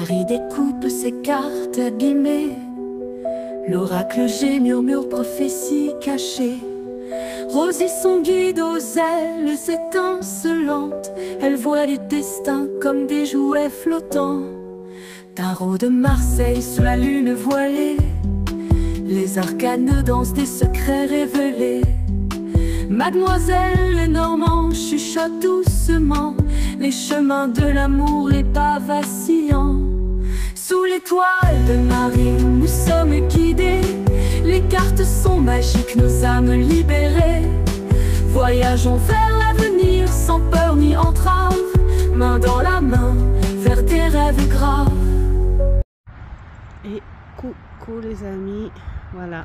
Marie découpe ses cartes abîmées. L'oracle G murmure prophétie cachée. Rosie son guide aux ailes étincelantes. Elle voit les destins comme des jouets flottants. Tarot de Marseille sous la lune voilée. Les arcanes dansent des secrets révélés. Mademoiselle Lenormand chuchote doucement les chemins de l'amour, les pas vacillants. Sous l'étoile de Marie, nous sommes guidés. Les cartes sont magiques, nos âmes libérées. Voyageons vers l'avenir sans peur ni entrave, main dans la main, vers des rêves graves. Et coucou les amis, voilà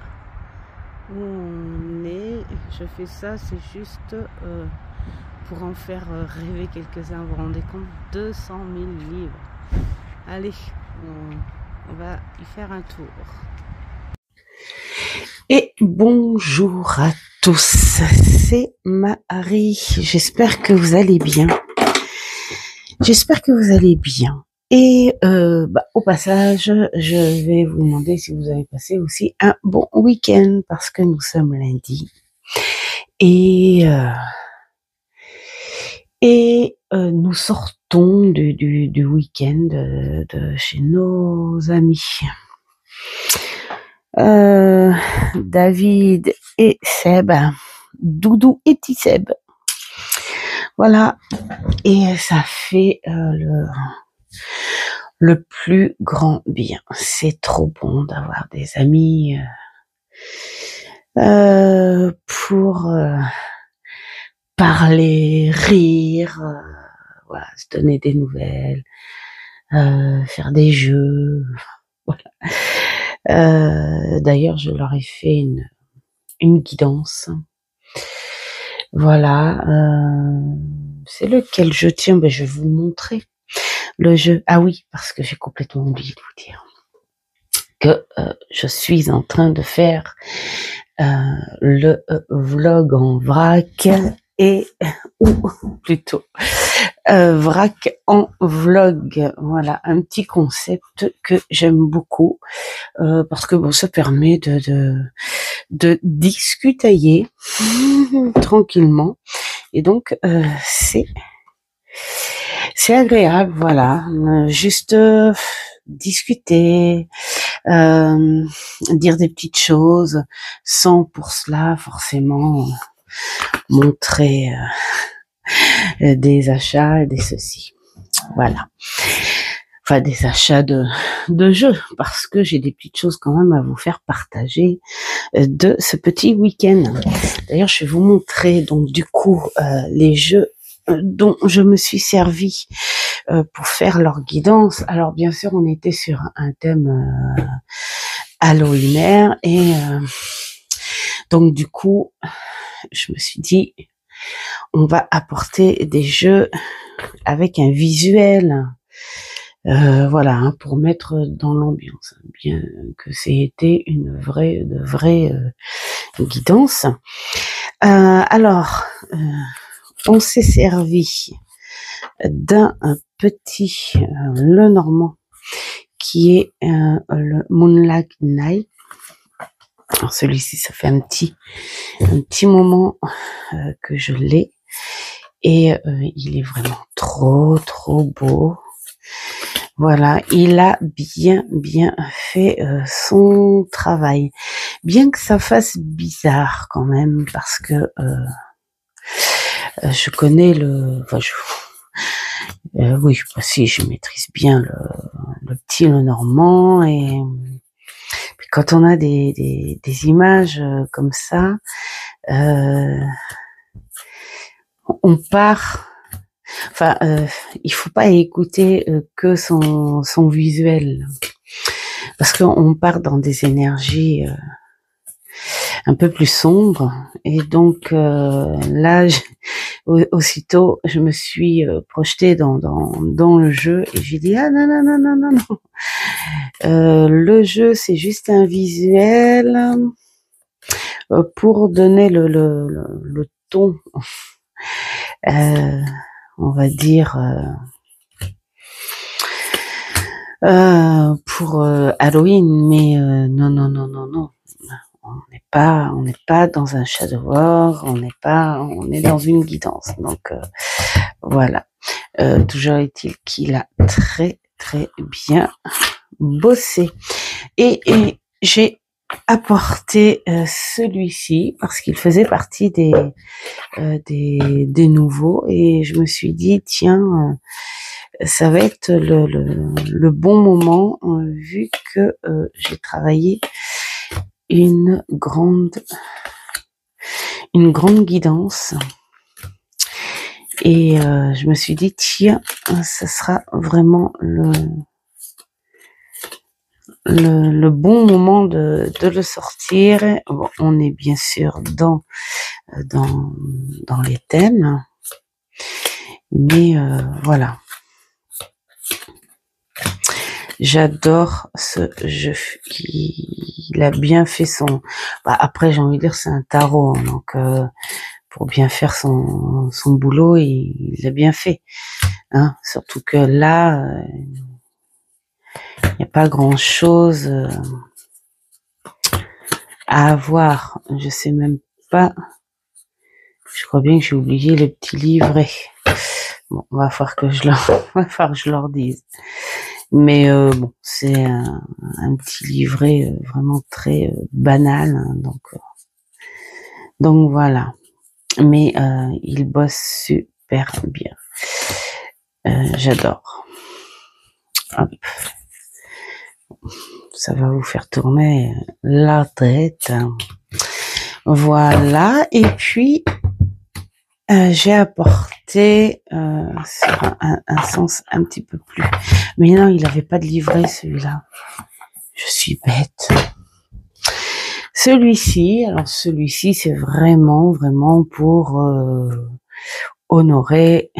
où on est. Je fais ça, c'est juste pour en faire rêver quelques-uns. Vous vous rendez compte, 200 000 livres. Allez, on va y faire un tour. Et bonjour à tous, c'est Marie. J'espère que vous allez bien. J'espère que vous allez bien. Et au passage, je vais vous demander si vous avez passé aussi un bon week-end, parce que nous sommes lundi. Et nous sortons du week-end de chez nos amis. David et Seb, Doudou et Tisseb. Voilà. Et ça fait le plus grand bien. C'est trop bon d'avoir des amis pour parler, rire, voilà, se donner des nouvelles, faire des jeux. Voilà. D'ailleurs, je leur ai fait une guidance. Voilà. C'est lequel jeu? Tiens, je vais vous montrer. Le jeu, ah oui, parce que j'ai complètement oublié de vous dire que je suis en train de faire le vlog en vrac ou plutôt vrac en vlog. Voilà, un petit concept que j'aime beaucoup parce que bon, ça permet de discutailler tranquillement, et donc c'est agréable, voilà, juste discuter, dire des petites choses, sans pour cela forcément montrer des achats, des ceci, voilà. Enfin, des achats de jeux, parce que j'ai des petites choses quand même à vous faire partager de ce petit week-end. D'ailleurs, je vais vous montrer donc du coup les jeux dont je me suis servi pour faire leur guidance. Alors bien sûr, on était sur un thème halloweenaire, et donc du coup, je me suis dit, on va apporter des jeux avec un visuel, voilà, hein, pour mettre dans l'ambiance, bien que c'était une vraie guidance. Alors, on s'est servi d'un petit Lenormand qui est le Moonlight Night. Alors celui-ci, ça fait un petit moment que je l'ai, et il est vraiment trop beau. Voilà, il a bien fait son travail, bien que ça fasse bizarre quand même, parce que je connais oui, si je maîtrise bien le petit Lenormand, et puis quand on a des images comme ça, on part. Enfin, il faut pas écouter que son visuel, parce qu'on part dans des énergies un peu plus sombres, et donc là, aussitôt, je me suis projetée dans le jeu, et j'ai dit ah non. Le jeu, c'est juste un visuel pour donner le ton. On va dire pour Halloween, mais non, non, non, non, non. On n'est pas dans un shadow war, on est dans une guidance. Donc voilà. Toujours est-il qu'il a très très bien bossé. Et j'ai apporté celui-ci parce qu'il faisait partie des nouveaux et je me suis dit tiens ça va être le bon moment vu que j'ai travaillé une grande guidance et je me suis dit tiens ça sera vraiment le bon moment de le sortir. Bon, on est bien sûr dans les thèmes, mais voilà. J'adore ce jeu. Il a bien fait son. Bah, après, j'ai envie de dire c'est un tarot, hein, donc pour bien faire son boulot, il l'a bien fait. Hein. Surtout que là, il n'y a pas grand-chose à avoir. Je sais même pas. Je crois bien que j'ai oublié le petit livret. Bon, va falloir que je leur dise. Mais bon, c'est un petit livret vraiment très banal, hein, donc voilà. Mais il bosse super bien. J'adore. Hop. Ça va vous faire tourner la tête. Voilà. Et puis j'ai apporté sur un sens un petit peu plus. Mais non, il n'avait pas de livret celui-là. Je suis bête. Celui-ci, c'est vraiment pour honorer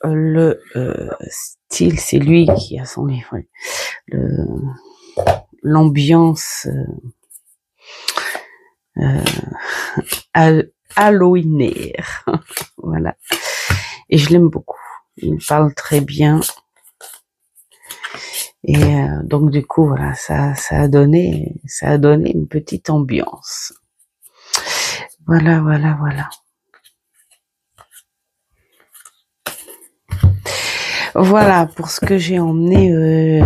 le style. C'est lui qui a son livret. L'ambiance halloweenaire. Voilà. Et je l'aime beaucoup. Il parle très bien. Et donc du coup voilà, ça a donné une petite ambiance. Voilà. Voilà pour ce que j'ai emmené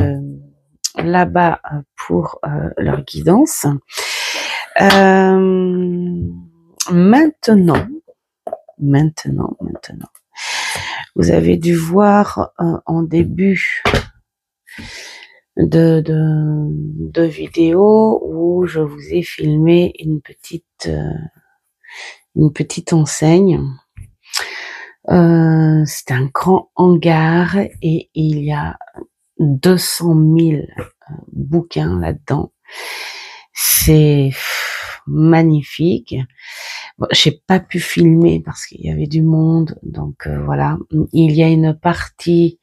là-bas pour leur guidance. Maintenant, vous avez dû voir en début de vidéo où je vous ai filmé une petite enseigne. C'est un grand hangar et il y a 200 000 bouquins là-dedans. C'est magnifique. Bon, j'ai pas pu filmer parce qu'il y avait du monde, donc voilà. Il y a une partie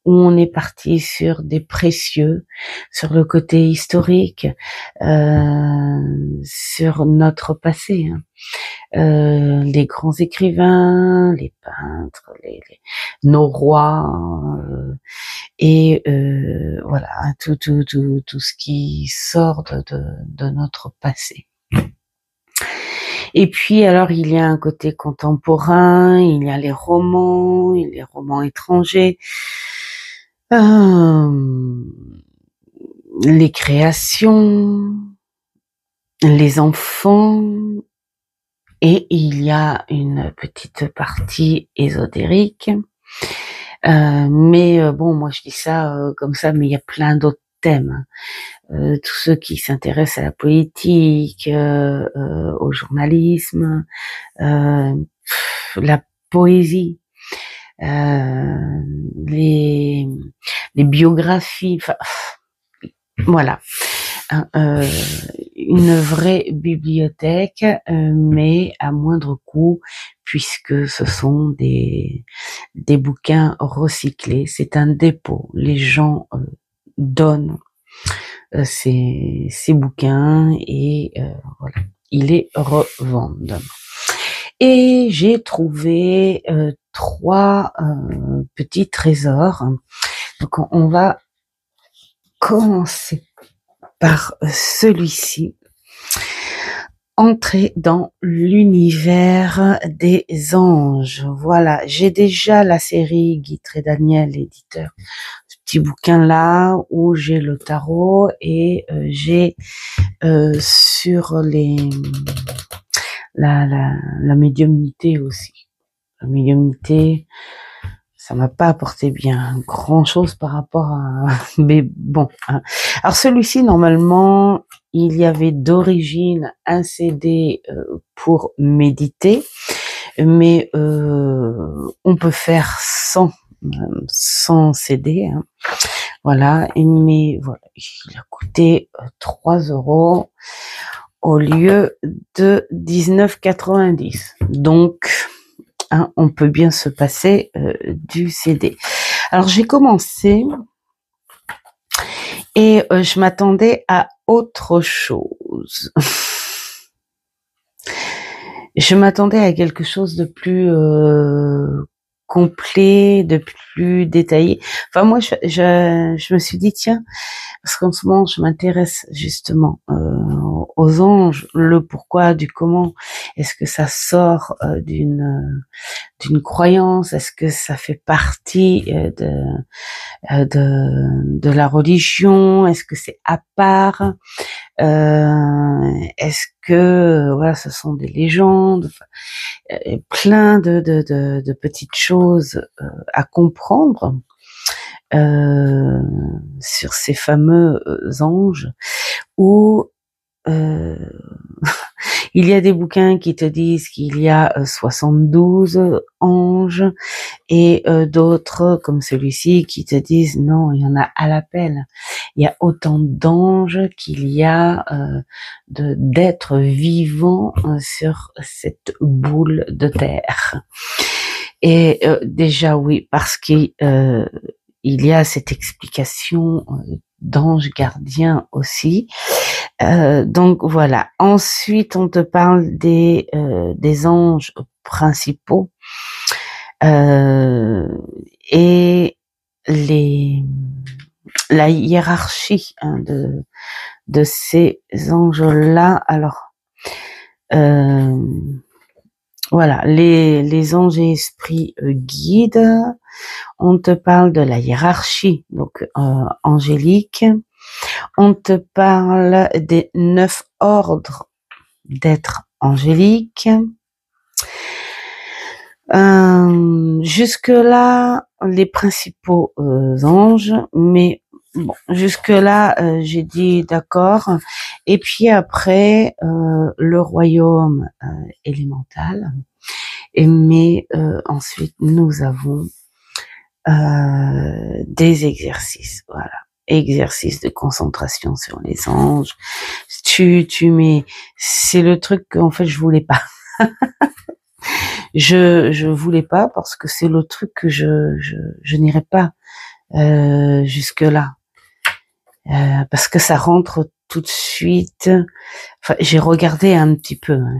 où on est parti sur des précieux, sur le côté historique, sur notre passé, hein. Les grands écrivains, les peintres, nos rois, et voilà, tout ce qui sort de notre passé. Et puis alors il y a un côté contemporain, il y a les romans étrangers, les créations, les enfants, et il y a une petite partie ésotérique. Mais bon, moi je dis ça comme ça, mais il y a plein d'autres thèmes. Tous ceux qui s'intéressent à la politique, au journalisme, la poésie, les biographies, enfin, voilà. Une vraie bibliothèque, mais à moindre coût, puisque ce sont des bouquins recyclés. C'est un dépôt. Les gens donnent ces bouquins et voilà, ils les revendent. Et j'ai trouvé 3 petits trésors. Donc, on va commencer par celui-ci. Entrer dans l'univers des anges. Voilà, j'ai déjà la série Guy Trédaniel, éditeur. Ce petit bouquin là où j'ai le tarot et j'ai sur la médiumnité aussi. La médiumnité, ça m'a pas apporté bien grand chose par rapport à, mais bon. Hein. Alors celui-ci normalement, il y avait d'origine un CD pour méditer, mais on peut faire sans CD. Hein. Voilà, mais voilà, il a coûté 3 € au lieu de 19,90. Donc, hein, on peut bien se passer du CD. Alors j'ai commencé et je m'attendais à autre chose. Je m'attendais à quelque chose de plus complet, de plus détaillé. Enfin moi, je me suis dit tiens, parce qu'en ce moment, je m'intéresse justement aux anges, le pourquoi, du comment. Est-ce que ça sort d'une croyance? Est-ce que ça fait partie de la religion? Est-ce que c'est à part? Est-ce que voilà, ce sont des légendes? Plein de petites choses à comprendre sur ces fameux anges où il y a des bouquins qui te disent qu'il y a 72 anges et d'autres comme celui-ci qui te disent non, il y en a à l'appel. Il y a autant d'anges qu'il y a d'êtres vivants sur cette boule de terre. Et déjà oui, parce qu'il y a cette explication d'ange gardien aussi. Donc voilà. Ensuite, on te parle des anges principaux et la hiérarchie hein, de ces anges-là. Alors voilà, les anges et esprits guides. On te parle de la hiérarchie, donc angélique. On te parle des 9 ordres d'êtres angéliques. Jusque-là, les principaux anges, mais bon, jusque-là, j'ai dit d'accord. Et puis après, le royaume élémental. Mais ensuite, nous avons des exercices, voilà. Exercice de concentration sur les anges. Tu mets, c'est le truc qu'en fait je voulais pas. je voulais pas parce que c'est le truc que je n'irai pas jusque là parce que ça rentre tout de suite. Enfin, j'ai regardé un petit peu. Hein,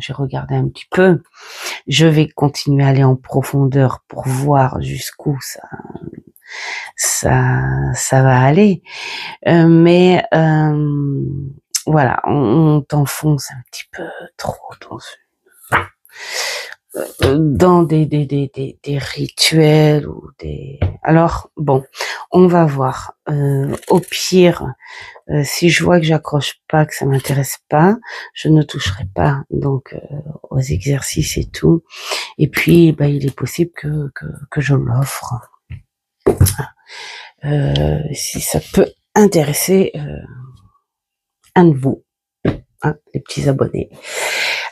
Je vais continuer à aller en profondeur pour voir jusqu'où ça va aller. Mais voilà, on t'enfonce un petit peu trop dans des rituels ou des. Alors bon, on va voir. Au pire, si je vois que j'accroche pas, que ça m'intéresse pas, je ne toucherai pas donc aux exercices et tout. Et puis, bah, il est possible que je l'offre. Si ça peut intéresser un de vous, hein, les petits abonnés.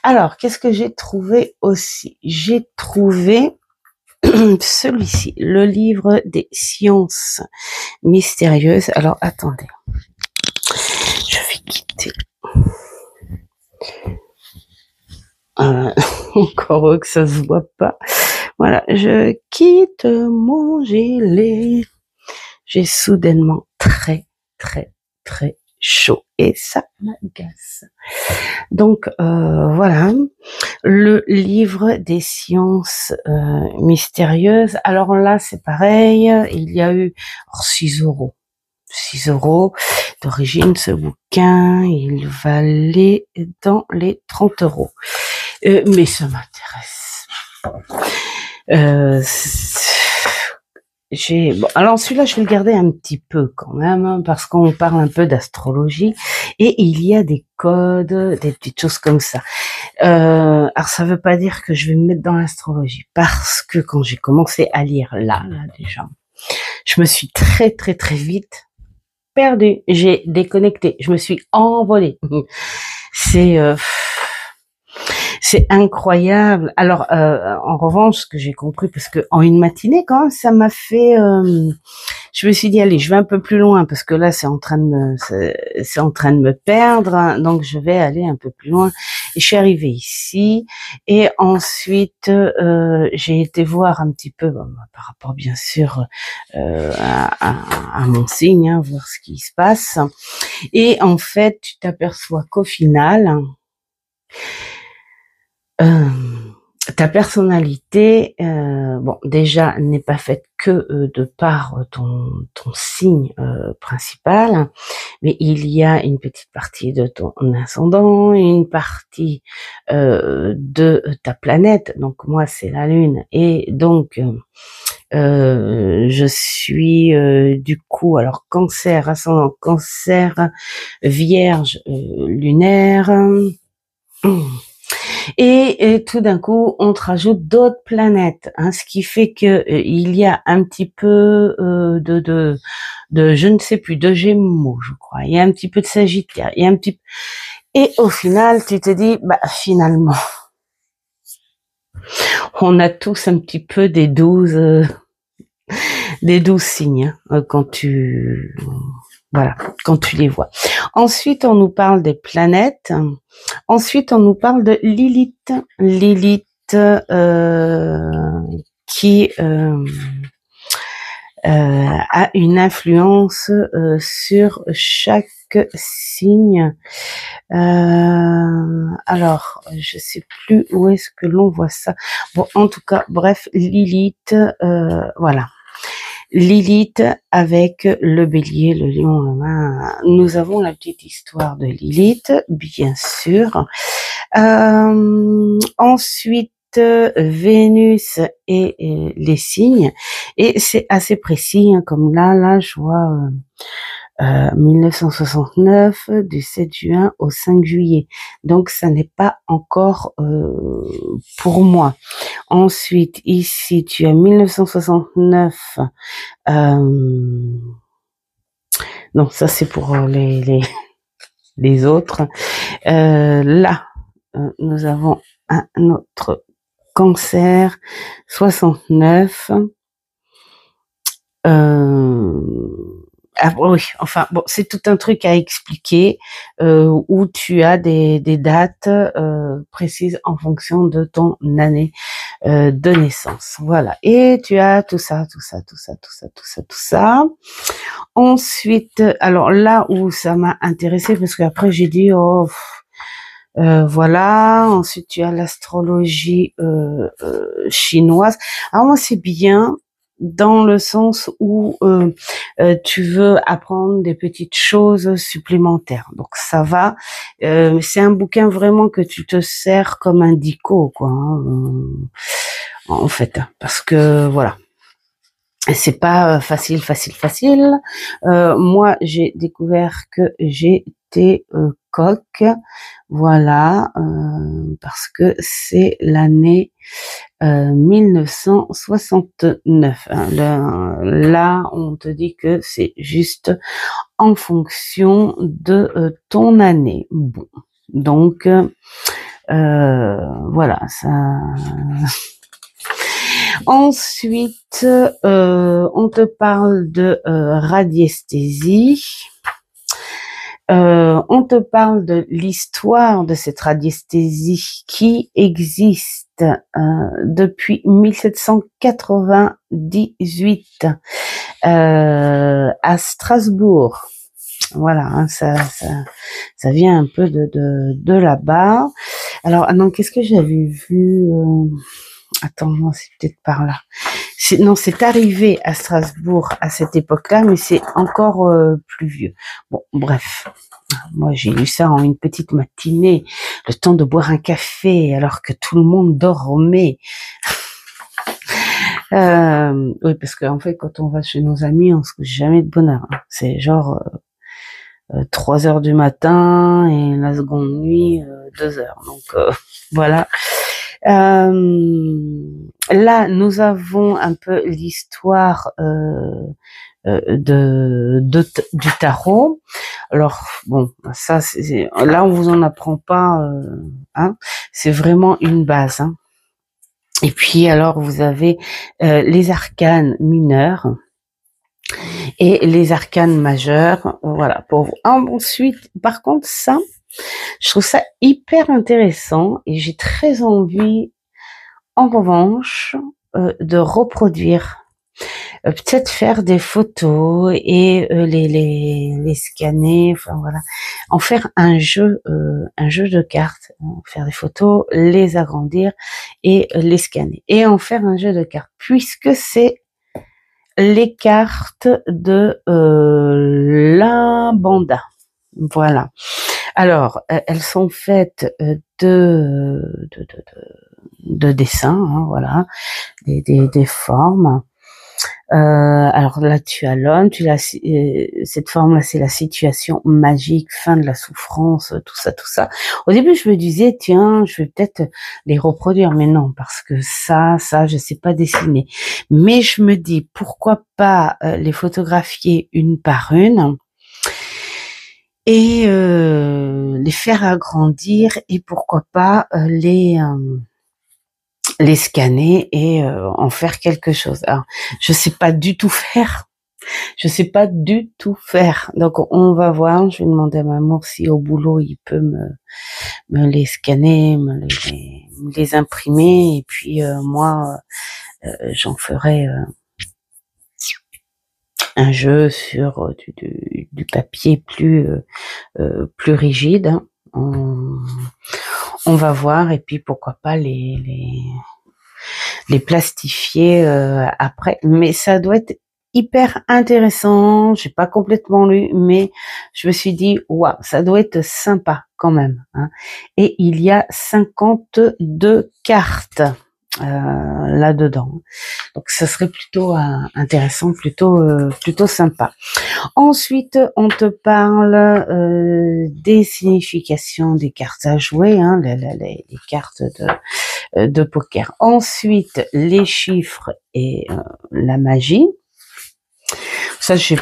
Alors, qu'est-ce que j'ai trouvé aussi? J'ai trouvé celui-ci, le livre des sciences mystérieuses. Alors, attendez. Je vais quitter. Encore que ça se voit pas. Voilà, je quitte mon gilet. J'ai soudainement très chaud et ça m'agace. Donc voilà, le livre des sciences mystérieuses. Alors là, c'est pareil, il y a eu 6 €. 6 € d'origine, ce bouquin, il valait dans les 30 €. Mais ça m'intéresse. Bon, alors celui-là, je vais le garder un petit peu quand même, hein, parce qu'on parle un peu d'astrologie et il y a des codes, des petites choses comme ça. Alors ça veut pas dire que je vais me mettre dans l'astrologie, parce que quand j'ai commencé à lire là déjà, je me suis très très très vite perdue. J'ai déconnecté, je me suis envolée. C'est incroyable. Alors, en revanche, ce que j'ai compris, parce que en une matinée, quand même, ça m'a fait. Je me suis dit, allez, je vais un peu plus loin, parce que là, c'est en train de me perdre. Hein, donc, je vais aller un peu plus loin. Et je suis arrivée ici, et ensuite, j'ai été voir un petit peu, par rapport, bien sûr, à mon signe, hein, voir ce qui se passe. Et en fait, tu t'aperçois qu'au final, ta personnalité, bon, déjà n'est pas faite que de par ton signe principal, mais il y a une petite partie de ton ascendant, une partie de ta planète. Donc moi, c'est la Lune, et donc je suis du coup, alors Cancer, ascendant Cancer, Vierge lunaire. Et tout d'un coup, on te rajoute d'autres planètes, hein, ce qui fait que il y a un petit peu de je ne sais plus, de Gémeaux, je crois. Il y a un petit peu de Sagittaire, il y a un petit et au final, tu te dis, finalement, on a tous un petit peu des 12 signes, hein, quand tu les vois. Ensuite, on nous parle des planètes. Ensuite, on nous parle de Lilith. Lilith qui a une influence sur chaque signe. Alors, je sais plus où est-ce que l'on voit ça. Bon, en tout cas, bref, Lilith, voilà. Lilith avec le bélier, le lion, la main. Nous avons la petite histoire de Lilith, bien sûr. Ensuite, Vénus et les signes. Et c'est assez précis, hein, comme là, je vois 1969, du 7 juin au 5 juillet. Donc, ça n'est pas encore pour moi. Ensuite, ici, tu as 1969. Non, ça c'est pour les autres. Là, nous avons un autre Cancer 69. Oui, enfin bon, c'est tout un truc à expliquer où tu as des dates précises en fonction de ton année de naissance. Voilà. Et tu as tout ça. Ensuite, alors là où ça m'a intéressé, parce qu'après j'ai dit voilà. Ensuite, tu as l'astrologie chinoise. Alors moi, c'est bien dans le sens où tu veux apprendre des petites choses supplémentaires. Donc ça va. C'est un bouquin vraiment que tu te sers comme un dico, quoi. Hein, en fait, parce que voilà. C'est pas facile. Moi, j'ai découvert que j'étais coq, voilà, parce que c'est l'année 1969. Hein. Là, on te dit que c'est juste en fonction de ton année. Bon, donc voilà, ça. Ensuite, on te parle de radiesthésie. On te parle de l'histoire de cette radiesthésie qui existe depuis 1798 à Strasbourg. Voilà, hein, ça vient un peu de là-bas. Alors, ah non, qu'est-ce que j'avais vu attends, non, c'est peut-être par là. Non, c'est arrivé à Strasbourg à cette époque-là, mais c'est encore plus vieux. Bon, bref. Moi, j'ai lu ça en une petite matinée, le temps de boire un café, alors que tout le monde dormait. Oui, parce qu'en fait, quand on va chez nos amis, on se couche jamais de bonne heure. Hein. C'est genre 3 heures du matin et la seconde nuit 2 heures. Donc voilà. Là, nous avons un peu l'histoire du tarot. Alors bon, ça, là, on vous en apprend pas. Hein, c'est vraiment une base. Hein. Et puis alors, vous avez les arcanes mineurs et les arcanes majeurs. Voilà. Pour vous. Ensuite, par contre, ça. Je trouve ça hyper intéressant et j'ai très envie, en revanche, de reproduire, peut-être faire des photos et les scanner, enfin voilà, en faire un jeu de cartes, faire des photos, les agrandir et les scanner et en faire un jeu de cartes, puisque c'est les cartes de la banda. Voilà. Alors, elles sont faites de dessins, hein, voilà, des formes. Alors là, tu as l'homme, cette forme-là, c'est la situation magique, fin de la souffrance, tout ça, tout ça. Au début, je me disais, tiens, je vais peut-être les reproduire, mais non, parce que ça, je sais pas dessiner. Mais je me dis, pourquoi pas les photographier une par une et les faire agrandir et pourquoi pas les scanner et en faire quelque chose. Alors, je sais pas du tout faire. Je sais pas du tout faire. Donc, on va voir. Je vais demander à Mamour si au boulot, il peut me les scanner, me les imprimer. Et puis, moi, j'en ferai un jeu sur du papier plus rigide. Hein. On va voir. Et puis, pourquoi pas les plastifier après. Mais ça doit être hyper intéressant. J'ai pas complètement lu, mais je me suis dit, waouh, ça doit être sympa quand même. Hein. Et il y a 52 cartes là-dedans. Donc, ça serait plutôt intéressant, plutôt sympa. Ensuite, on te parle des significations des cartes à jouer, hein, les cartes de poker. Ensuite, les chiffres et la magie. Ça, je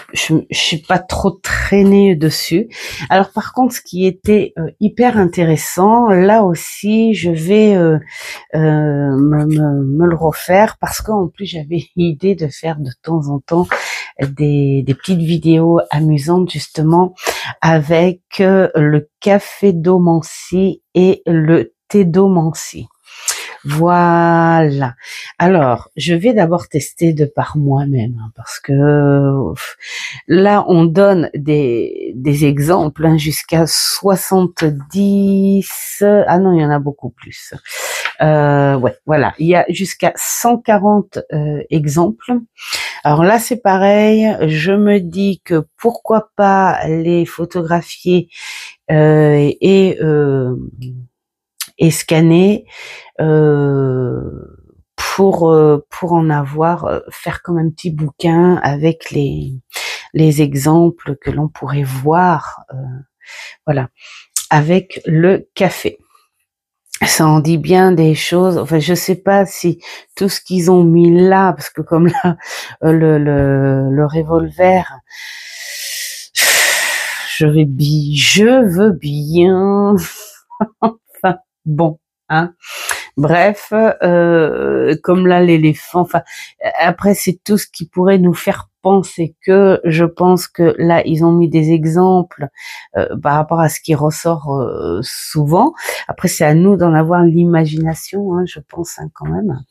suis pas trop traînée dessus. Alors, par contre, ce qui était hyper intéressant, là aussi, je vais me le refaire parce qu'en plus, j'avais l'idée de faire de temps en temps des petites vidéos amusantes, justement, avec le café-domancie et le thé-domancie. Voilà. Alors, je vais d'abord tester de par moi-même, hein, parce que là, on donne des exemples hein, jusqu'à 70. Ah non, il y en a beaucoup plus. Ouais, voilà. Il y a jusqu'à 140 exemples. Alors là, c'est pareil. Je me dis que pourquoi pas les photographier et scanner pour en avoir, faire comme un petit bouquin avec les exemples que l'on pourrait voir, voilà, avec le café. Ça en dit bien des choses. Enfin, je sais pas si tout ce qu'ils ont mis là, parce que comme là, le revolver, je veux bien. Enfin, bon, hein. Bref, comme là l'éléphant. Enfin, après c'est tout ce qui pourrait nous faire penser que. Je pense que là ils ont mis des exemples par rapport à ce qui ressort souvent. Après c'est à nous d'en avoir l'imagination, hein, je pense hein, quand même.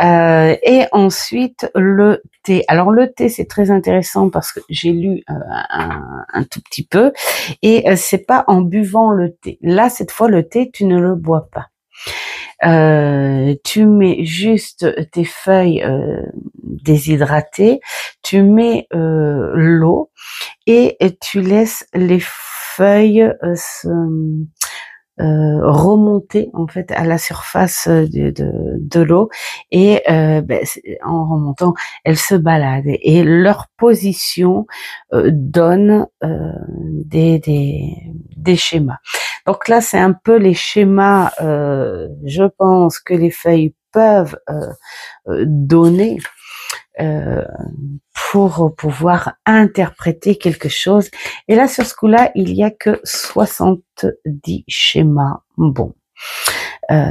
Et ensuite le thé. Alors le thé c'est très intéressant parce que j'ai lu un tout petit peu et c'est pas en buvant le thé. Là cette fois le thé tu ne le bois pas. Tu mets juste tes feuilles déshydratées, tu mets l'eau et tu laisses les feuilles remonter en fait à la surface de l'eau et en remontant elles se baladent et leur position donne des schémas. Donc là c'est un peu les schémas je pense que les feuilles peuvent donner pour pouvoir interpréter quelque chose. Et là, sur ce coup-là, il y a que 70 schémas. Bon,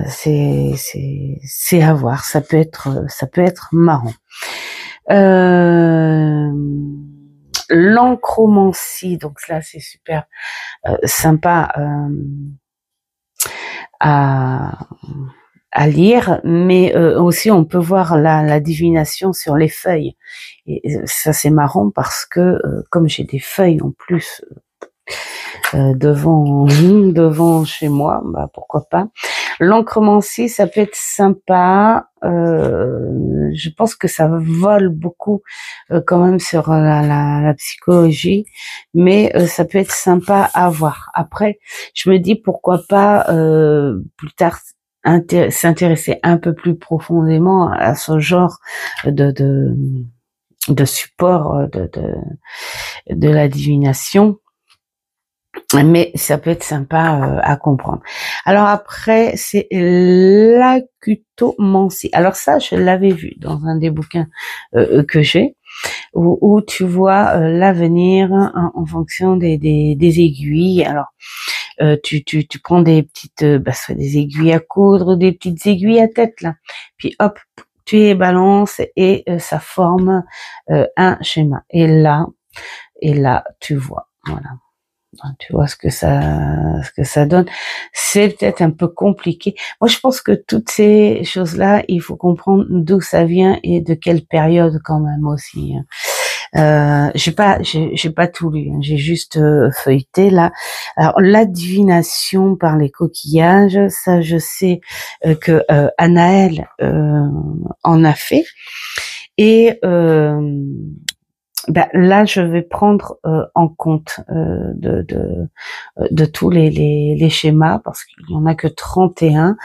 c'est à voir. Ça peut être marrant. L'encromancie, donc là, c'est super sympa à lire, mais aussi on peut voir la divination sur les feuilles. Et ça c'est marrant parce que comme j'ai des feuilles en plus devant chez moi, bah pourquoi pas. L'encromancie, ça peut être sympa. Je pense que ça vole beaucoup quand même sur la psychologie, mais ça peut être sympa à voir. Après, je me dis pourquoi pas plus tard s'intéresser un peu plus profondément à ce genre de support de la divination. Mais ça peut être sympa à comprendre. Alors après, c'est l'acutomancie. Alors ça, je l'avais vu dans un des bouquins que j'ai, où tu vois l'avenir en fonction des aiguilles. Alors, tu prends des petites, soit des aiguilles à coudre, des petites aiguilles à tête là. Puis hop, tu les balances et ça forme un schéma. Et là, tu vois, voilà. Tu vois ce que ça donne. C'est peut-être un peu compliqué. Moi, je pense que toutes ces choses-là, il faut comprendre d'où ça vient et de quelle période quand même aussi. J'ai pas tout lu. Hein. J'ai juste feuilleté là. Alors la divination par les coquillages, ça, je sais que Anaël en a fait. Et là, je vais prendre en compte de tous les schémas parce qu'il y en a que 31.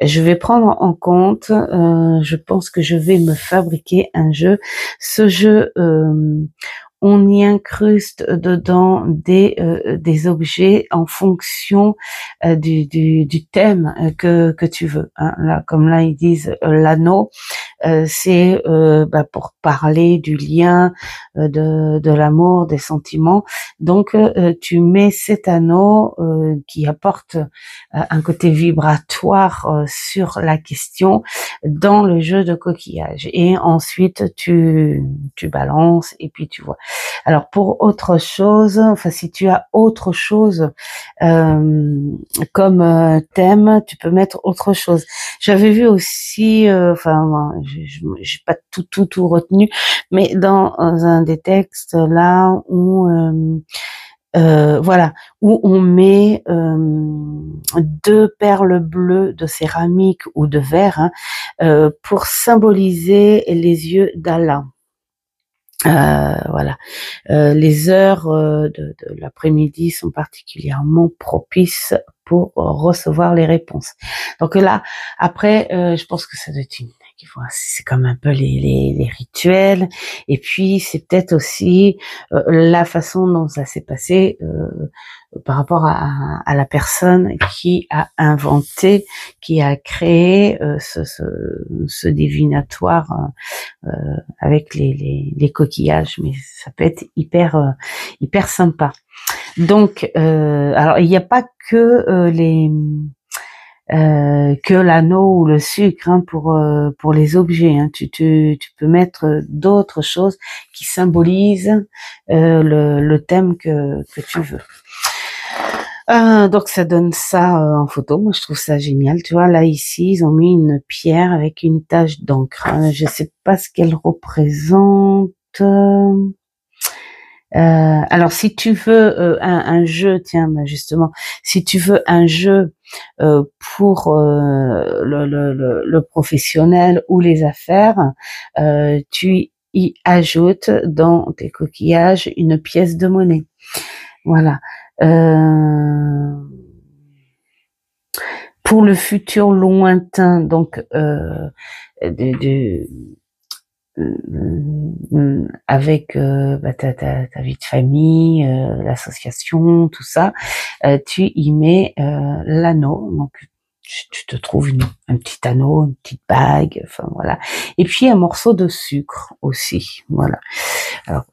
Je vais prendre en compte. Je pense que je vais me fabriquer un jeu. Ce jeu, on y incruste dedans des objets en fonction du thème que tu veux. Hein. Là, comme là ils disent l'anneau, c'est pour parler du lien, de l'amour, des sentiments. Donc tu mets cet anneau qui apporte un côté vibratoire sur la question dans le jeu de coquillage. Et ensuite tu balances et puis tu vois. Alors pour autre chose, enfin si tu as autre chose comme thème, tu peux mettre autre chose. J'avais vu aussi, j'ai pas tout retenu, mais dans un des textes là où voilà, où on met 2 perles bleues de céramique ou de verre pour symboliser les yeux d'Allah. Voilà. Les heures de l'après-midi sont particulièrement propices pour recevoir les réponses. Donc là, après, je pense que ça doit être c'est comme un peu les rituels, et puis c'est peut-être aussi la façon dont ça s'est passé par rapport à la personne qui a inventé, qui a créé ce divinatoire avec les coquillages, mais ça peut être hyper sympa. Donc, alors il n'y a pas que que l'anneau ou le sucre pour les objets. Hein. Tu peux mettre d'autres choses qui symbolisent le thème que tu veux. Donc ça donne ça en photo. Moi je trouve ça génial. Tu vois là ici ils ont mis une pierre avec une tache d'encre. Je sais pas ce qu'elle représente. Alors si tu veux un jeu, tiens bah, justement, si tu veux un jeu pour le professionnel ou les affaires, tu y ajoutes dans tes coquillages une pièce de monnaie. Voilà. Pour le futur lointain, donc de avec bah, ta vie de famille, l'association, tout ça, tu y mets l'anneau. Donc tu te trouves un petit anneau, une petite bague, enfin voilà. Et puis un morceau de sucre aussi, voilà. Alors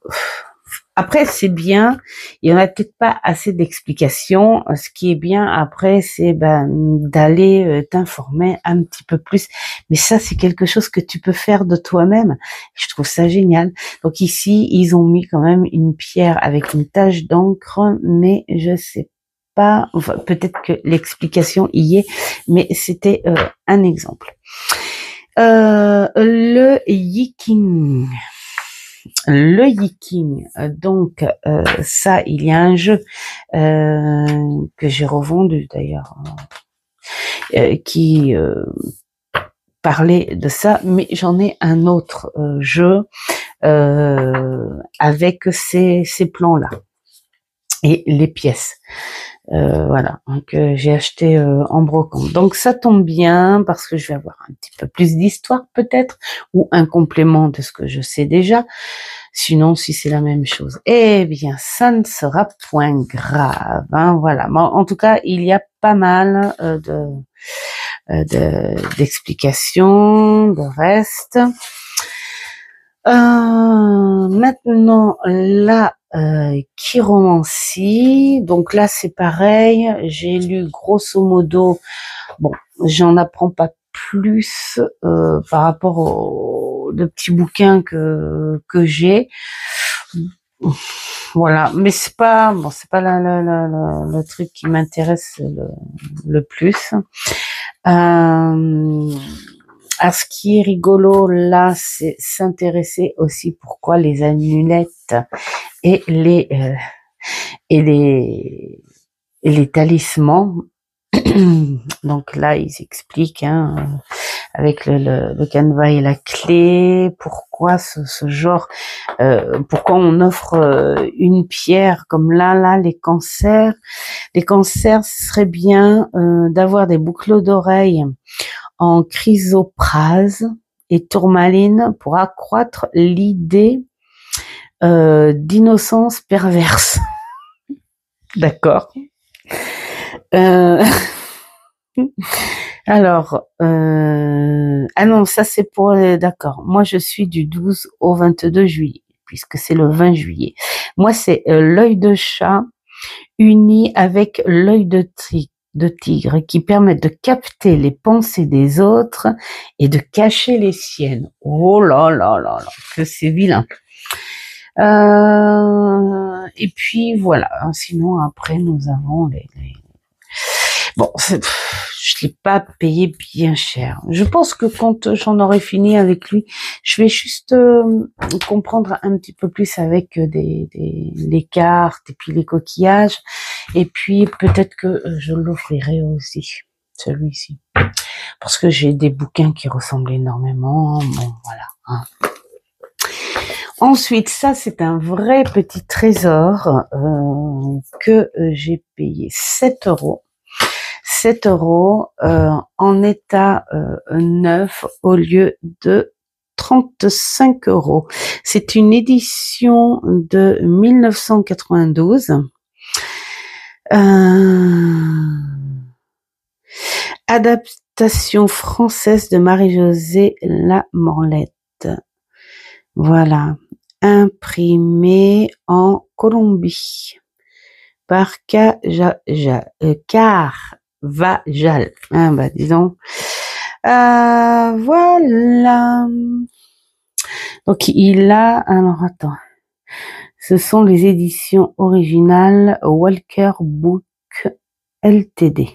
après, c'est bien. Il y en a peut-être pas assez d'explications. Ce qui est bien après, c'est d'aller t'informer un petit peu plus. Mais ça, c'est quelque chose que tu peux faire de toi-même. Je trouve ça génial. Donc ici, ils ont mis quand même une pierre avec une tache d'encre, mais je sais pas. Enfin, peut-être que l'explication y est, mais c'était un exemple. Le yiking. Le yiking, donc ça, il y a un jeu que j'ai revendu d'ailleurs, qui parlait de ça, mais j'en ai un autre jeu avec ces plans-là et les pièces. Voilà, donc j'ai acheté en brocante. Donc ça tombe bien parce que je vais avoir un petit peu plus d'histoire peut-être, ou un complément de ce que je sais déjà. Sinon, si c'est la même chose, eh bien, ça ne sera point grave. Hein, voilà. Mais en tout cas, il y a pas mal d'explications, de reste. Maintenant, la chiromancie. Donc là, c'est pareil. J'ai lu grosso modo. Bon, j'en apprends pas plus par rapport aux de petits bouquins que j'ai. Voilà, mais c'est pas le truc qui m'intéresse le plus. Alors, ce qui est rigolo là, c'est s'intéresser aussi pourquoi les amulettes et les talismans. Donc là, ils expliquent avec le canevas et la clé pourquoi ce genre, pourquoi on offre une pierre comme là les cancers. Les cancers, ce serait bien d'avoir des boucles d'oreilles en chrysoprase et tourmaline pour accroître l'idée d'innocence perverse. D'accord. Alors, ah non, ça c'est pour d'accord. Moi, je suis du 12 au 22 juillet, puisque c'est le 20 juillet. Moi, c'est l'œil de chat uni avec l'œil de tigre qui permettent de capter les pensées des autres et de cacher les siennes. Oh là là là là, que c'est vilain. Et puis voilà. Sinon après nous avons les... Bon, je l'ai pas payé bien cher. Je pense que quand j'en aurai fini avec lui, je vais juste comprendre un petit peu plus avec les cartes et puis les coquillages. Et puis peut-être que je l'offrirai aussi, celui-ci. Parce que j'ai des bouquins qui ressemblent énormément. Bon, voilà. Hein. Ensuite, ça c'est un vrai petit trésor que j'ai payé 7 €. 7 € en état neuf au lieu de 35 €. C'est une édition de 1992. Adaptation française de Marie-Josée Lamorlette. Voilà. Imprimé en Colombie par Carvajal. Ah bah disons. Voilà. Donc il a. Alors attends. Ce sont les éditions originales Walker Book LTD.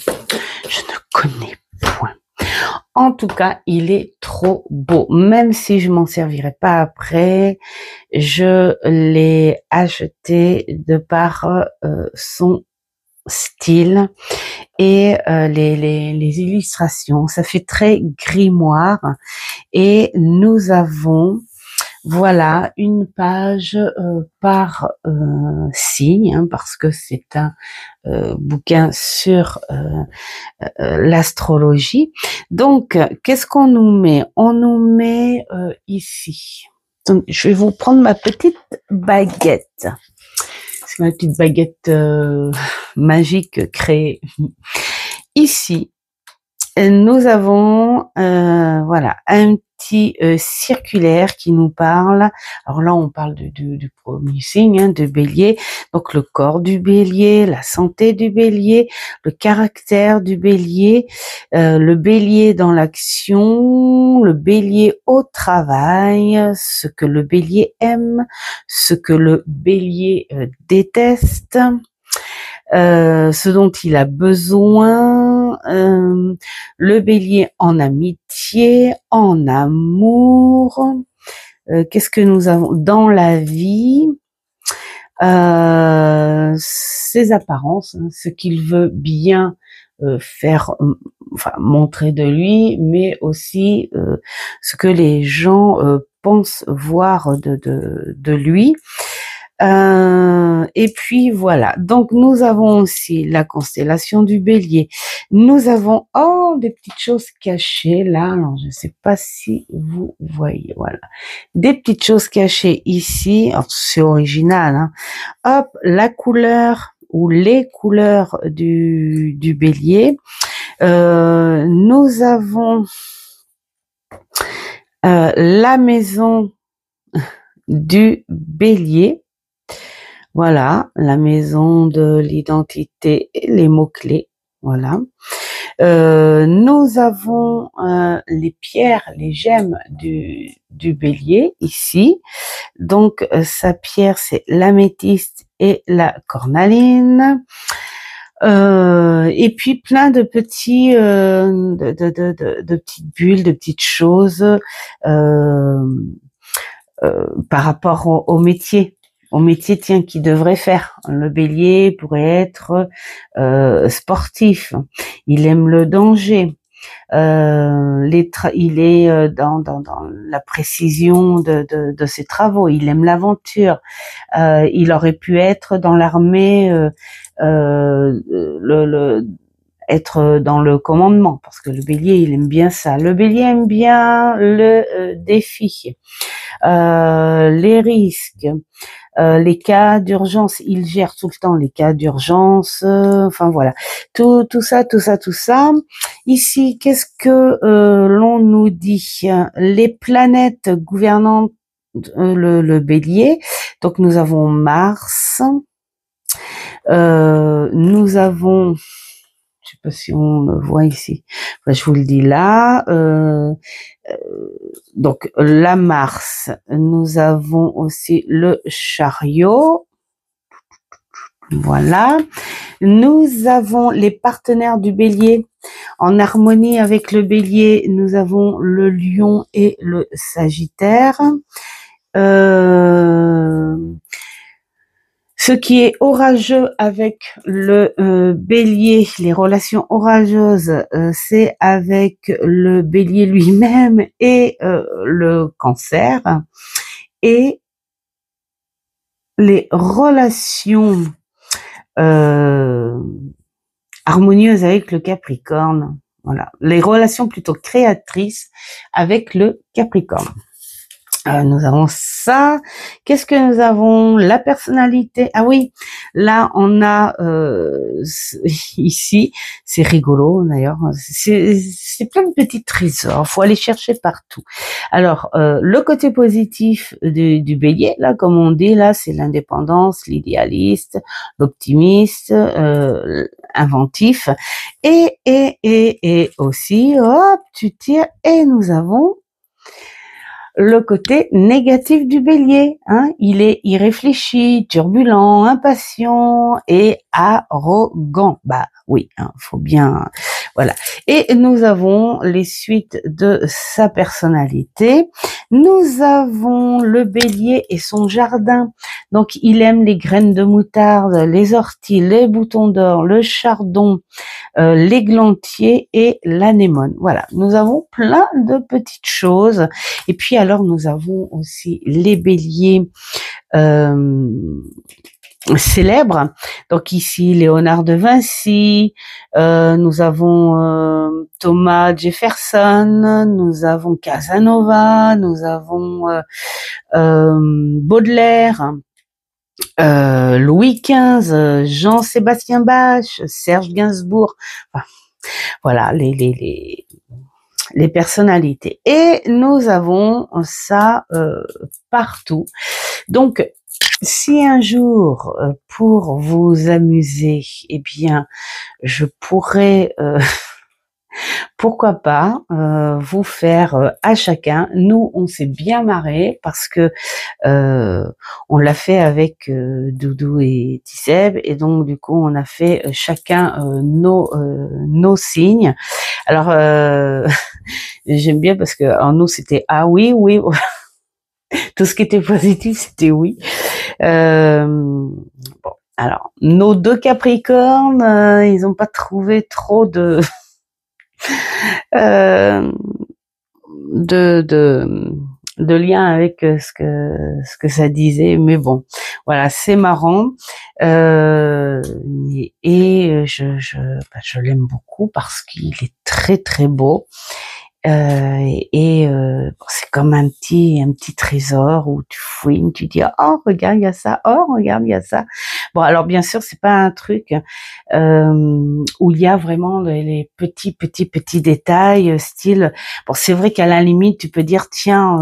Je ne connais point. En tout cas, il est trop beau. Même si je m'en servirai pas après, je l'ai acheté de par son style et les illustrations. Ça fait très grimoire. Et nous avons, voilà, une page par signe, hein, parce que c'est un bouquin sur l'astrologie. Donc, qu'est-ce qu'on nous met? On nous met ici. Donc, je vais vous prendre ma petite baguette. C'est ma petite baguette magique créée. Ici, nous avons voilà un petit circulaire qui nous parle. Alors là, on parle du premier signe, hein, de Bélier. Donc le corps du Bélier, la santé du Bélier, le caractère du Bélier, le Bélier dans l'action, le Bélier au travail, ce que le Bélier aime, ce que le Bélier déteste. Ce dont il a besoin, le Bélier en amitié, en amour, qu'est-ce que nous avons dans la vie, ses apparences, hein, ce qu'il veut bien faire, enfin montrer de lui, mais aussi ce que les gens pensent voir de lui. Et puis voilà, donc nous avons aussi la constellation du Bélier. Nous avons des petites choses cachées là. Alors je ne sais pas si vous voyez, voilà, des petites choses cachées ici. Alors c'est original, hein. Hop, la couleur ou les couleurs du Bélier. Nous avons la maison du Bélier. Voilà, la maison de l'identité et les mots-clés. Voilà. Nous avons les pierres, les gemmes du Bélier ici. Donc, sa pierre, c'est l'améthyste et la cornaline. Et puis plein de petits, de petites bulles, de petites choses par rapport au métier. Au métier, tiens, qu'il devrait faire. Le Bélier pourrait être sportif. Il aime le danger. Il est dans la précision de ses travaux. Il aime l'aventure. Il aurait pu être dans l'armée, être dans le commandement, parce que le Bélier, il aime bien ça. Le Bélier aime bien le défi, les risques. Les cas d'urgence, il gère tout le temps les cas d'urgence, enfin voilà, tout ça. Ici, qu'est-ce que l'on nous dit? Les planètes gouvernant le Bélier. Donc nous avons Mars, nous avons, je sais pas si on le voit ici, enfin, je vous le dis là, donc la Mars, nous avons aussi le chariot, voilà. Nous avons les partenaires du Bélier. En harmonie avec le Bélier, nous avons le Lion et le Sagittaire. Ce qui est orageux avec le Bélier, les relations orageuses, c'est avec le Bélier lui-même et le Cancer. Et les relations harmonieuses avec le Capricorne. Voilà, les relations plutôt créatrices avec le Capricorne. Nous avons ça. Qu'est-ce que nous avons? La personnalité. Ah oui, là on a ici, c'est rigolo d'ailleurs. C'est plein de petits trésors. Faut aller chercher partout. Alors le côté positif du Bélier, là, comme on dit là, c'est l'indépendance, l'idéaliste, l'optimiste, inventif, et aussi, hop, tu tires et nous avons le côté négatif du bélier. Hein. Il est irréfléchi, turbulent, impatient et arrogant. Bah oui, hein, faut bien... Voilà. Et nous avons les suites de sa personnalité. Nous avons le bélier et son jardin. Donc, il aime les graines de moutarde, les orties, les boutons d'or, le chardon, l'églantier et l'anémone. Voilà, nous avons plein de petites choses. Et puis alors, nous avons aussi les béliers célèbres. Donc ici, Léonard de Vinci, nous avons Thomas Jefferson, nous avons Casanova, nous avons Baudelaire, Louis XV, Jean-Sébastien Bach, Serge Gainsbourg, enfin, voilà les personnalités. Et nous avons ça partout. Donc, si un jour, pour vous amuser, eh bien, je pourrais pourquoi pas vous faire à chacun. Nous, on s'est bien marré parce que on l'a fait avec Doudou et Tisseb, et donc du coup on a fait chacun nos signes. Alors j'aime bien parce que en nous c'était ah oui oui tout ce qui était positif c'était oui. Bon, alors nos deux Capricornes ils n'ont pas trouvé trop de euh, de, de de lien avec ce que ça disait, mais bon, voilà, c'est marrant et je l'aime beaucoup parce qu'il est très très beau. C'est comme un petit trésor où tu fouines, tu dis oh regarde il y a ça, oh regarde il y a ça. Bon alors bien sûr c'est pas un truc où il y a vraiment les petits détails style. Bon c'est vrai qu'à la limite tu peux dire tiens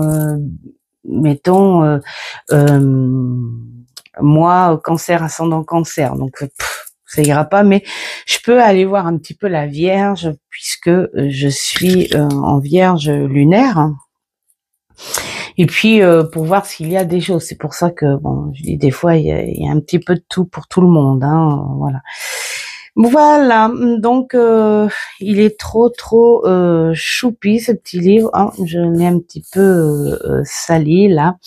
mettons moi cancer ascendant cancer donc ça ira pas, mais je peux aller voir un petit peu la Vierge puisque je suis en Vierge lunaire. Et puis pour voir s'il y a des choses. C'est pour ça que bon, je dis des fois il y a un petit peu de tout pour tout le monde. Hein, voilà. Voilà. Donc il est trop choupi ce petit livre. Oh, je l'ai un petit peu sali là.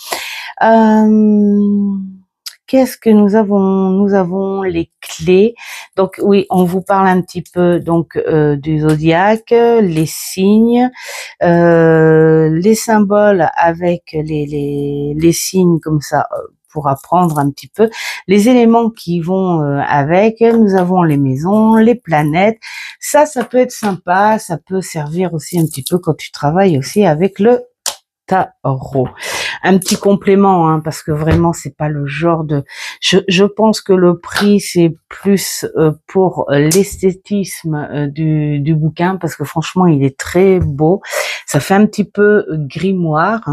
Qu'est-ce que nous avons? Nous avons les clés. Donc oui, on vous parle un petit peu donc du zodiaque, les signes, les symboles avec les signes comme ça pour apprendre un petit peu les éléments qui vont avec. Nous avons les maisons, les planètes. Ça peut être sympa. Ça peut servir aussi un petit peu quand tu travailles aussi avec le tarot. Un petit complément, hein, parce que vraiment c'est pas le genre de. Je pense que le prix c'est plus pour l'esthétisme du bouquin, parce que franchement il est très beau. Ça fait un petit peu grimoire.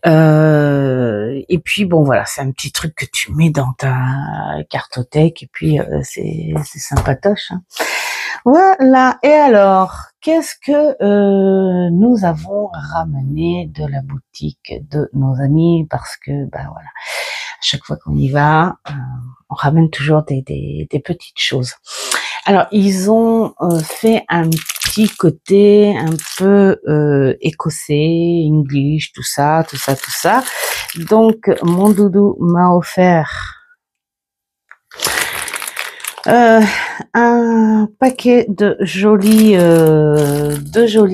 Et puis bon voilà, c'est un petit truc que tu mets dans ta cartothèque et puis c'est sympatoche. Hein. Voilà. Et alors, qu'est-ce que nous avons ramené de la boutique de nos amis? Parce que, ben voilà, à chaque fois qu'on y va, on ramène toujours des petites choses. Alors, ils ont fait un petit côté un peu écossais, English, tout ça. Donc, mon doudou m'a offert un paquet de jolies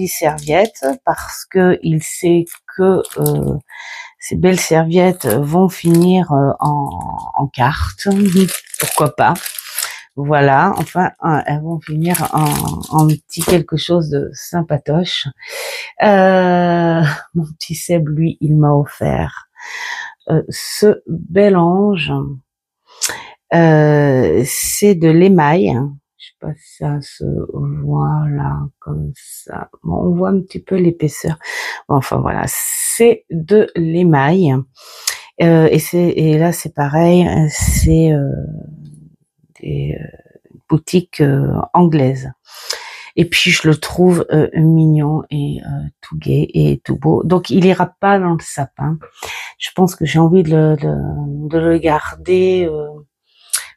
serviettes parce que il sait que ces belles serviettes vont finir en cartes. Pourquoi pas? Voilà, enfin, elles vont finir en petit quelque chose de sympatoche. Mon petit Seb, lui, il m'a offert ce bel ange. C'est de l'émail. Je sais pas si ça se voit là, comme ça. Bon, on voit un petit peu l'épaisseur. Bon, enfin voilà, c'est de l'émail. Et là, c'est pareil, c'est des boutiques anglaises. Et puis je le trouve mignon et tout gai et tout beau. Donc il ira pas dans le sapin. Je pense que j'ai envie de le garder,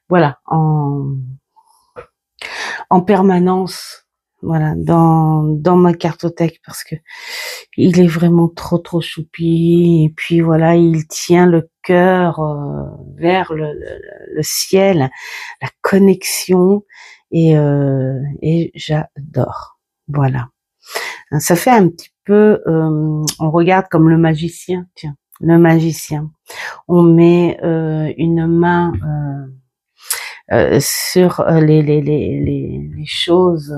voilà, en permanence, voilà, dans ma cartothèque parce que il est vraiment trop choupi. Et puis voilà, il tient le cœur vers le ciel, la connexion et j'adore. Voilà. Ça fait un petit peu, on regarde comme le magicien, tiens, le magicien. On met une main sur les choses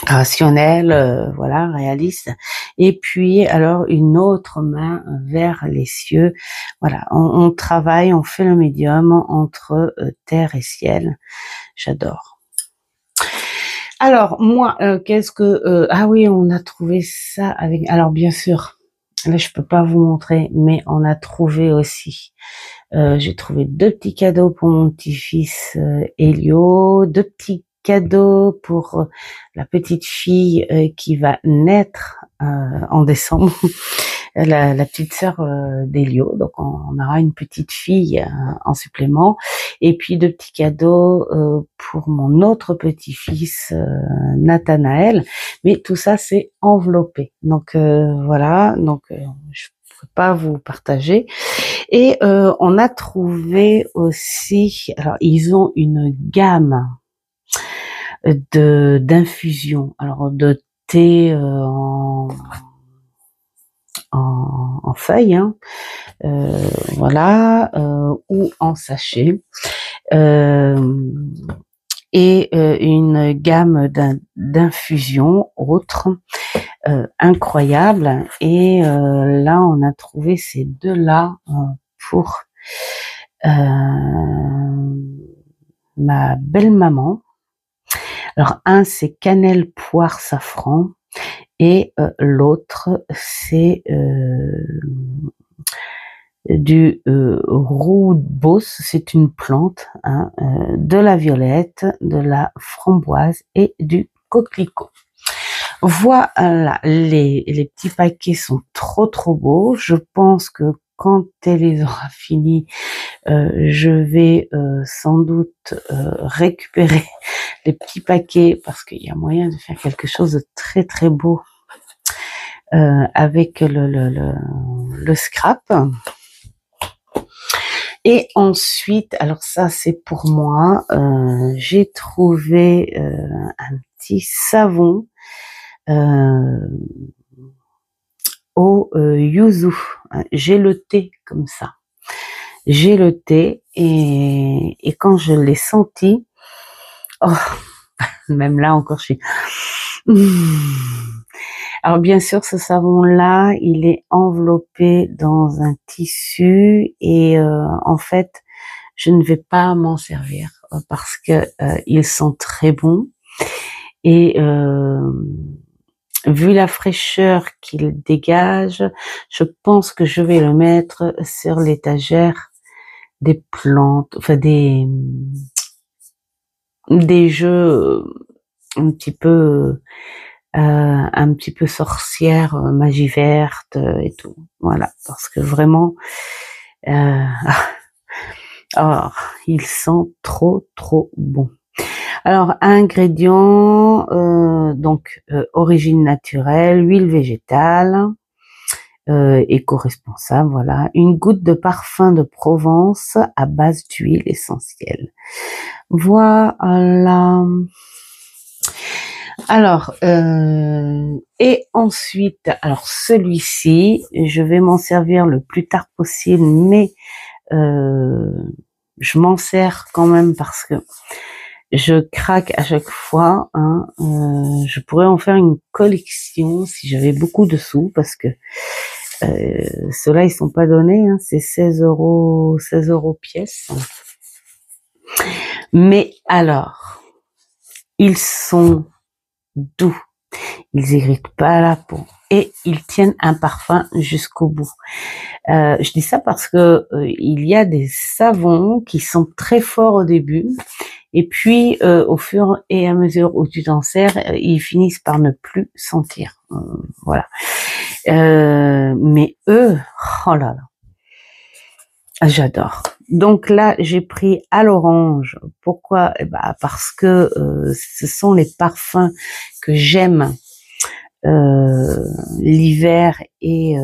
rationnelles, voilà, réalistes, et puis alors une autre main vers les cieux. Voilà, on travaille, on fait le médium entre terre et ciel. J'adore. Alors moi, qu'est-ce que ah oui, on a trouvé ça avec. Alors bien sûr, là je peux pas vous montrer, mais on a trouvé aussi. J'ai trouvé 2 petits cadeaux pour mon petit-fils Elio, 2 petits cadeaux pour la petite fille qui va naître en décembre. La petite sœur d'Elio, donc on aura une petite fille en supplément, et puis 2 petits cadeaux pour mon autre petit-fils Nathanaël, mais tout ça c'est enveloppé, donc voilà, donc je peux pas vous partager. Et on a trouvé aussi, alors ils ont une gamme d'infusions, alors de thé en feuilles, hein, voilà, ou en sachet, et une gamme d'infusions autres, incroyables. Et là, on a trouvé ces deux-là pour ma belle-maman. Alors, un, c'est cannelle, poire, safran. Et l'autre, c'est du rooibos, c'est une plante, hein, de la violette, de la framboise et du coquelicot. Voilà, les petits paquets sont trop beaux. Je pense que quand elle les aura finis, je vais sans doute récupérer les petits paquets parce qu'il y a moyen de faire quelque chose de très beau avec le scrap. Et ensuite, alors ça c'est pour moi, j'ai trouvé un petit savon au yuzu. J'ai le thé comme ça. J'ai le thé et quand je l'ai senti, oh, même là encore je suis. Alors bien sûr, ce savon-là, il est enveloppé dans un tissu et en fait, je ne vais pas m'en servir parce que ils sont très bons et vu la fraîcheur qu'il dégage, je pense que je vais le mettre sur l'étagère des plantes, enfin des jeux un petit peu sorcière, magie verte et tout. Voilà, parce que vraiment, oh, ils sont trop bons. Alors, ingrédients, donc origine naturelle, huile végétale, éco-responsable, voilà. Une goutte de parfum de Provence à base d'huile essentielle. Voilà. Alors, et ensuite, alors celui-ci, je vais m'en servir le plus tard possible, mais je m'en sers quand même parce que je craque à chaque fois. Hein, je pourrais en faire une collection si j'avais beaucoup de sous, parce que ceux-là, ils sont pas donnés. Hein, c'est 16 € pièce. Mais alors, ils sont doux, ils irritent pas la peau et ils tiennent un parfum jusqu'au bout. Je dis ça parce que il y a des savons qui sont très forts au début Et puis, au fur et à mesure où tu t'en sers, ils finissent par ne plus sentir. Voilà. Mais eux, oh là là, j'adore. Donc là, j'ai pris à l'orange. Pourquoi? Eh ben, parce que ce sont les parfums que j'aime l'hiver et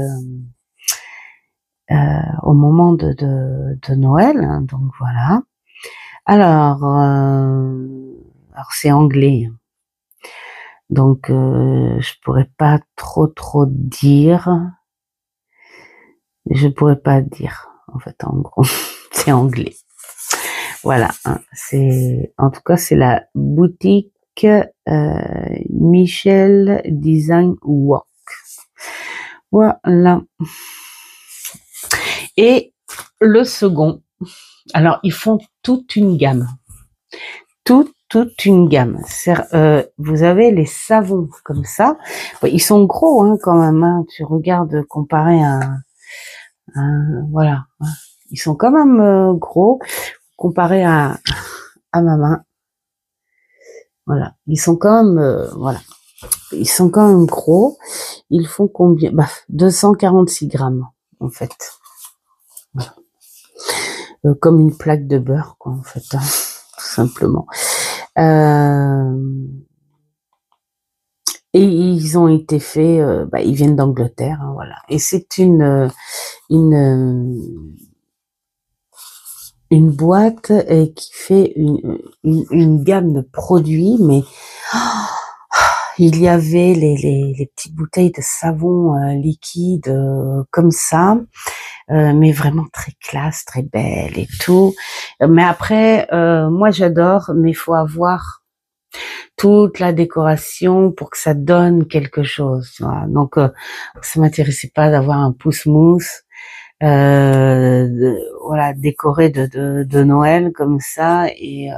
au moment de Noël. Hein, donc voilà. Alors c'est anglais. Donc je pourrais pas trop dire. Je pourrais pas dire. En fait, en gros, c'est anglais. Voilà. Hein, c'est en tout cas c'est la boutique Michel Design Work. Voilà. Et le second, alors ils font toute une gamme, toute une gamme. Vous avez les savons comme ça, ils sont gros hein, quand même. Hein. Tu regardes comparé à voilà, ils sont quand même gros comparé à ma main. Voilà, ils sont quand même voilà. Ils sont quand même gros. Ils font combien? 246 grammes, en fait. Voilà. Comme une plaque de beurre, quoi, en fait, hein, tout simplement. Et ils ont été faits, ils viennent d'Angleterre, hein, voilà. Et c'est une boîte qui fait une gamme de produits, mais il y avait les petites bouteilles de savon liquide comme ça, mais vraiment très classe, très belle et tout. Mais après, moi j'adore, mais il faut avoir toute la décoration pour que ça donne quelque chose. Voilà. Donc, ça m'intéressait pas d'avoir un pouce-mousse, voilà, décoré de Noël comme ça et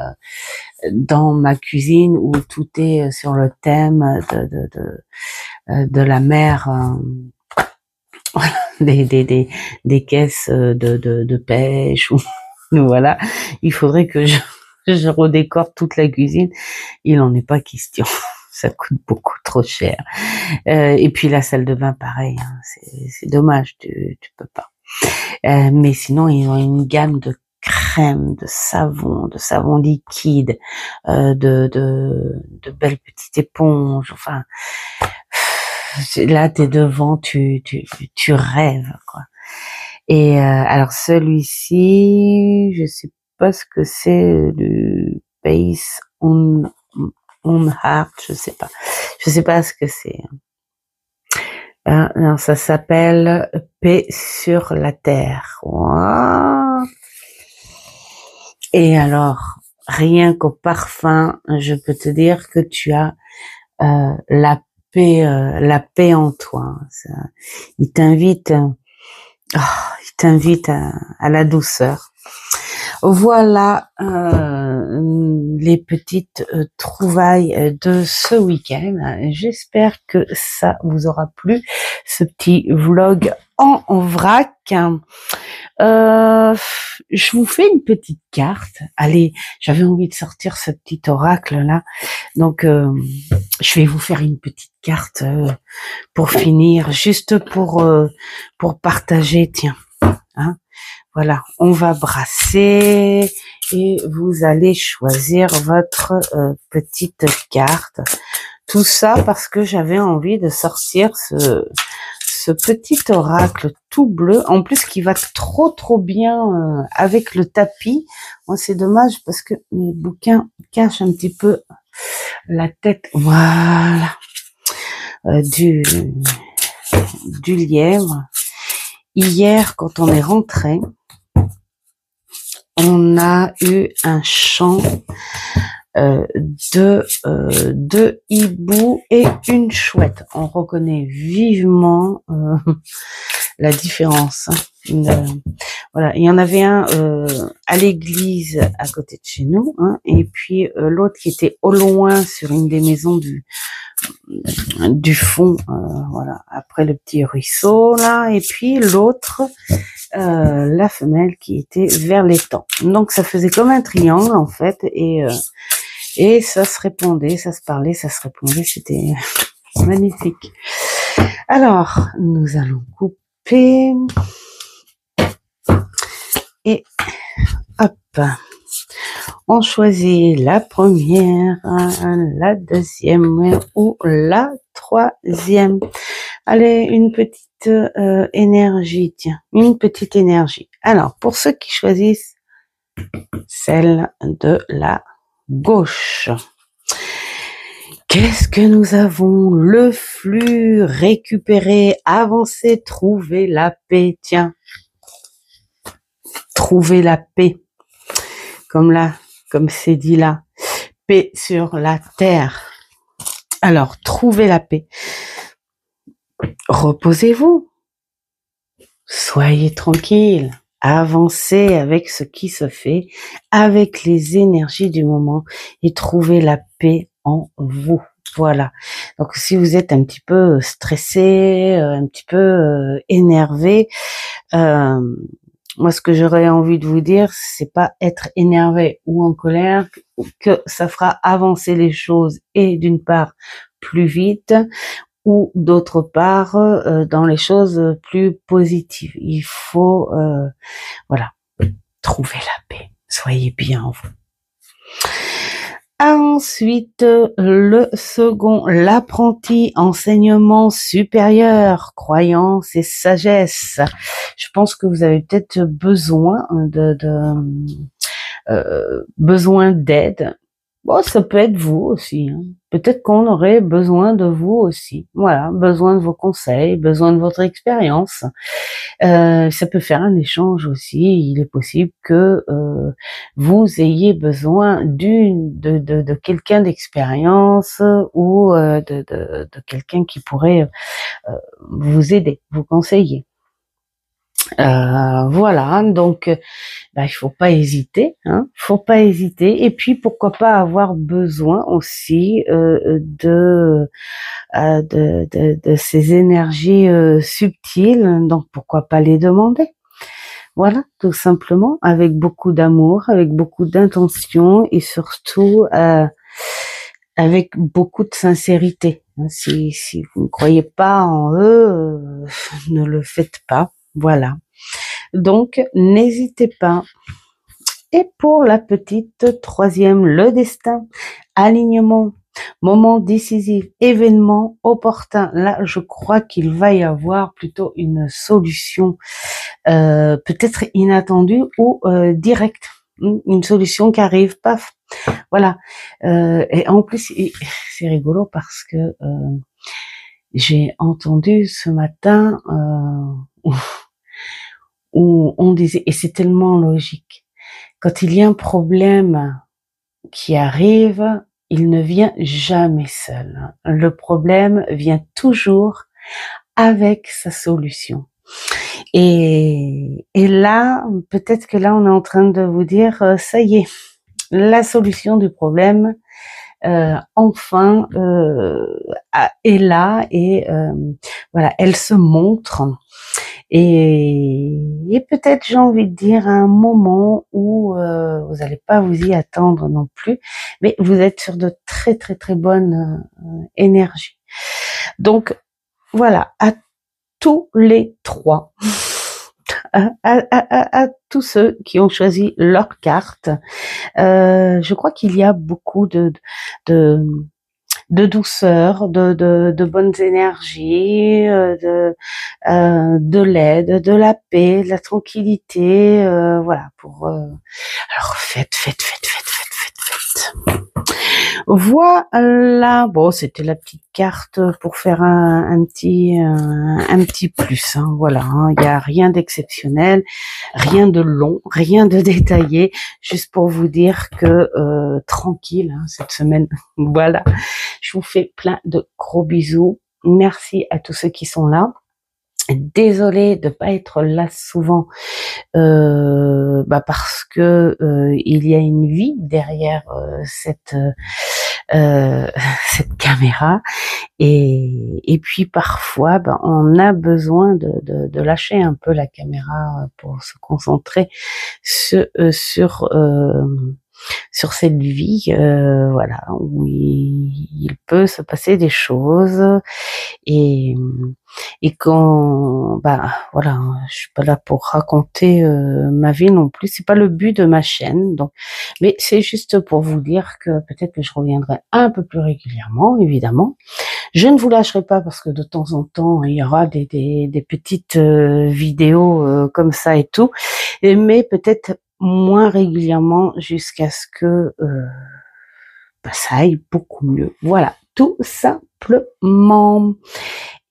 dans ma cuisine où tout est sur le thème de la mer, des caisses de pêche ou voilà. Il faudrait que je redécore toute la cuisine. Il en est pas question. Ça coûte beaucoup trop cher. Et puis la salle de bain, pareil. Hein, c'est dommage, tu peux pas. Mais sinon, ils ont une gamme de crème, de savon liquide, de belles petites éponges. Enfin, là, t'es devant, tu rêves, quoi. Et alors celui-ci, je sais pas ce que c'est, du Base on Heart, je sais pas ce que c'est. Non, ça s'appelle Paix sur la terre. Wow. Et alors, rien qu'au parfum, je peux te dire que tu as la paix en toi. Ça, il t'invite à la douceur. Voilà les petites trouvailles de ce week-end. J'espère que ça vous aura plu, ce petit vlog en vrac. Je vous fais une petite carte. Allez, j'avais envie de sortir ce petit oracle là, donc je vais vous faire une petite carte pour finir, juste pour partager. Tiens, hein. Voilà, on va brasser et vous allez choisir votre petite carte. Tout ça parce que j'avais envie de sortir ce petit oracle tout bleu, en plus qui va trop bien avec le tapis. Moi, c'est dommage parce que mes bouquins cachent un petit peu la tête. Voilà, du lièvre. Hier, quand on est rentré, on a eu un chant de hibou et une chouette. On reconnaît vivement la différence. Voilà, il y en avait un à l'église à côté de chez nous, hein, et puis l'autre qui était au loin sur une des maisons du fond, voilà, après le petit ruisseau là, et puis l'autre, la femelle qui était vers l'étang. Donc ça faisait comme un triangle en fait, et ça se répondait, ça se parlait, ça se répondait, c'était magnifique. Alors, nous allons couper, et hop, on choisit la première, la deuxième ou la troisième. Allez, une petite énergie, tiens, une petite énergie. Alors, pour ceux qui choisissent celle de la gauche, qu'est-ce que nous avons? Le flux, récupérer, avancer, trouver la paix. Tiens, trouver la paix. Comme c'est dit là, paix sur la terre. Alors, trouvez la paix. Reposez-vous. Soyez tranquille. Avancez avec ce qui se fait, avec les énergies du moment, et trouvez la paix en vous. Voilà. Donc, si vous êtes un petit peu stressé, un petit peu énervé, moi, ce que j'aurais envie de vous dire, c'est pas être énervé ou en colère, que ça fera avancer les choses, et d'une part plus vite, ou d'autre part dans les choses plus positives. Il faut, voilà, trouver la paix. Soyez bien en vous. Ensuite, le second, l'apprenti, enseignement supérieur, croyance et sagesse. Je pense que vous avez peut-être besoin besoin d'aide. Bon, ça peut être vous aussi, hein. Peut-être qu'on aurait besoin de vous aussi. Voilà, besoin de vos conseils, besoin de votre expérience. Ça peut faire un échange aussi. Il est possible que vous ayez besoin de quelqu'un d'expérience, ou de quelqu'un qui pourrait vous aider, vous conseiller. Voilà, donc il faut pas hésiter, hein, faut pas hésiter. Et puis pourquoi pas avoir besoin aussi de ces énergies subtiles. Donc pourquoi pas les demander. Voilà, tout simplement, avec beaucoup d'amour, avec beaucoup d'intention, et surtout avec beaucoup de sincérité. Si vous ne croyez pas en eux, ne le faites pas. Voilà. Donc, n'hésitez pas. Et pour la petite troisième, le destin, alignement, moment décisif, événement opportun. Là, je crois qu'il va y avoir plutôt une solution peut-être inattendue ou directe. Une solution qui arrive, paf. Voilà. Et en plus, c'est rigolo parce que j'ai entendu ce matin où on disait, et c'est tellement logique, quand il y a un problème qui arrive, il ne vient jamais seul. Le problème vient toujours avec sa solution. Et là, peut-être que là, on est en train de vous dire, ça y est, la solution du problème, enfin, est là, et voilà, elle se montre. Et peut-être, j'ai envie de dire, à un moment où vous n'allez pas vous y attendre non plus, mais vous êtes sur de très très très bonnes énergies. Donc voilà, à tous les trois, à tous ceux qui ont choisi leur carte, je crois qu'il y a beaucoup de douceur, de bonnes énergies, de l'aide, de la paix, de la tranquillité, voilà, pour alors faites. Voilà, bon, c'était la petite carte pour faire un petit plus, hein, voilà, hein. Il y a rien d'exceptionnel, rien de long, rien de détaillé, juste pour vous dire que tranquille, hein, cette semaine. Voilà, je vous fais plein de gros bisous. Merci à tous ceux qui sont là. Désolée de pas être là souvent, parce que il y a une vie derrière cette caméra. Et puis parfois, ben, on a besoin de lâcher un peu la caméra pour se concentrer sur cette vie, voilà, où il peut se passer des choses et quand, bah, voilà, je suis pas là pour raconter ma vie non plus, c'est pas le but de ma chaîne, donc, mais c'est juste pour vous dire que peut-être que je reviendrai un peu plus régulièrement, évidemment. Je ne vous lâcherai pas parce que de temps en temps il y aura des petites vidéos comme ça et tout, mais peut-être moins régulièrement jusqu'à ce que bah, ça aille beaucoup mieux. Voilà, tout simplement.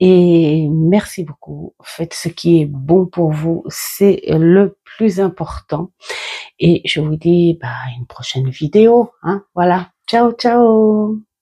Et merci beaucoup. Faites ce qui est bon pour vous, c'est le plus important. Et je vous dis bah, à une prochaine vidéo. Hein, voilà. Ciao, ciao.